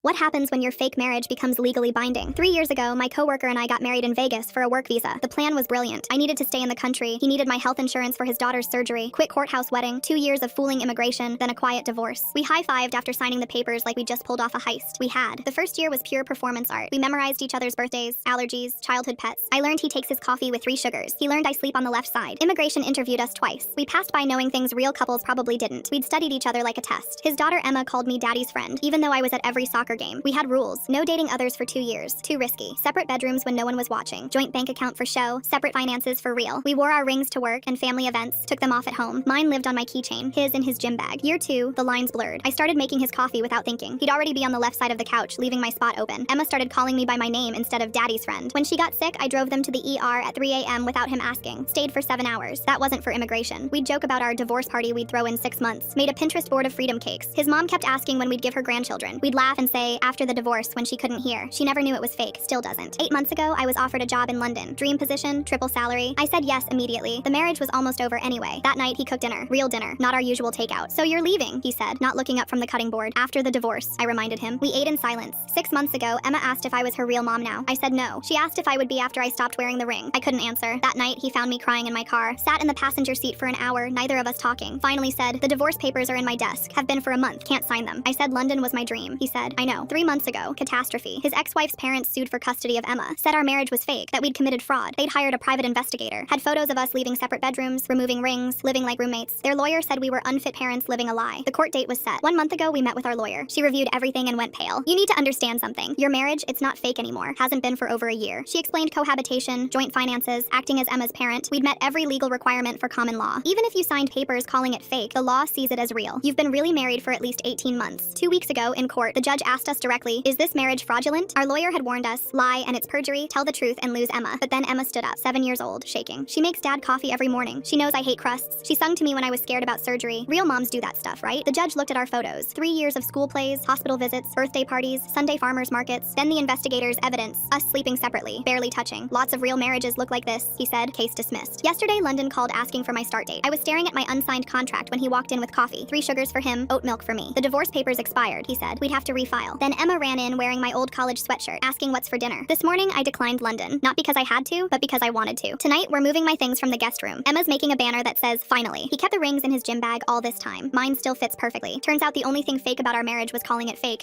What happens when your fake marriage becomes legally binding? 3 years ago, my coworker and I got married in Vegas for a work visa. The plan was brilliant. I needed to stay in the country. He needed my health insurance for his daughter's surgery. Quick courthouse wedding, 2 years of fooling immigration, then a quiet divorce. We high-fived after signing the papers like we just pulled off a heist. We had. The first year was pure performance art. We memorized each other's birthdays, allergies, childhood pets. I learned he takes his coffee with 3 sugars. He learned I sleep on the left side. Immigration interviewed us twice. We passed by knowing things real couples probably didn't. We'd studied each other like a test. His daughter Emma called me daddy's friend, even though I was at every soccer game. We had rules. No dating others for 2 years. Too risky. Separate bedrooms when no one was watching. Joint bank account for show. Separate finances for real. We wore our rings to work and family events. Took them off at home. Mine lived on my keychain. His in his gym bag. Year 2, the lines blurred. I started making his coffee without thinking. He'd already be on the left side of the couch, leaving my spot open. Emma started calling me by my name instead of daddy's friend. When she got sick, I drove them to the ER at 3 a.m. without him asking. Stayed for 7 hours. That wasn't for immigration. We'd joke about our divorce party we'd throw in 6 months. Made a Pinterest board of freedom cakes. His mom kept asking when we'd give her grandchildren. We'd laugh and say, after the divorce, when she couldn't hear. She never knew it was fake, still doesn't. 8 months ago, I was offered a job in London. Dream position, triple salary. I said yes immediately. The marriage was almost over anyway. That night, he cooked dinner. Real dinner, not our usual takeout. So you're leaving, he said, not looking up from the cutting board. After the divorce, I reminded him. We ate in silence. 6 months ago, Emma asked if I was her real mom now. I said no. She asked if I would be after I stopped wearing the ring. I couldn't answer. That night, he found me crying in my car. Sat in the passenger seat for an hour, neither of us talking. Finally said, the divorce papers are in my desk. Have been for a month. Can't sign them. I said London was my dream. He said, I know. 3 months ago, catastrophe. His ex-wife's parents sued for custody of Emma. Said our marriage was fake, that we'd committed fraud. They'd hired a private investigator. Had photos of us leaving separate bedrooms, removing rings, living like roommates. Their lawyer said we were unfit parents living a lie. The court date was set. 1 month ago, we met with our lawyer. She reviewed everything and went pale. You need to understand something. Your marriage, it's not fake anymore. Hasn't been for over a year. She explained cohabitation, joint finances, acting as Emma's parent. We'd met every legal requirement for common law. Even if you signed papers calling it fake, the law sees it as real. You've been really married for at least 18 months. 2 weeks ago, in court, the judge asked us directly, is this marriage fraudulent? Our lawyer had warned us, lie and it's perjury, tell the truth and lose Emma. But then Emma stood up, 7 years old, shaking. She makes dad coffee every morning. She knows I hate crusts. She sung to me when I was scared about surgery. Real moms do that stuff, right? The judge looked at our photos. 3 years of school plays, hospital visits, birthday parties, Sunday farmers markets. Then the investigators' evidence, us sleeping separately, barely touching. Lots of real marriages look like this, he said, case dismissed. Yesterday, London called asking for my start date. I was staring at my unsigned contract when he walked in with coffee. 3 sugars for him, oat milk for me. The divorce papers expired, he said. We'd have to refile. Then Emma ran in wearing my old college sweatshirt, asking what's for dinner. This morning, I declined London. Not because I had to, but because I wanted to. Tonight, we're moving my things from the guest room. Emma's making a banner that says, finally. He kept the rings in his gym bag all this time. Mine still fits perfectly. Turns out the only thing fake about our marriage was calling it fake.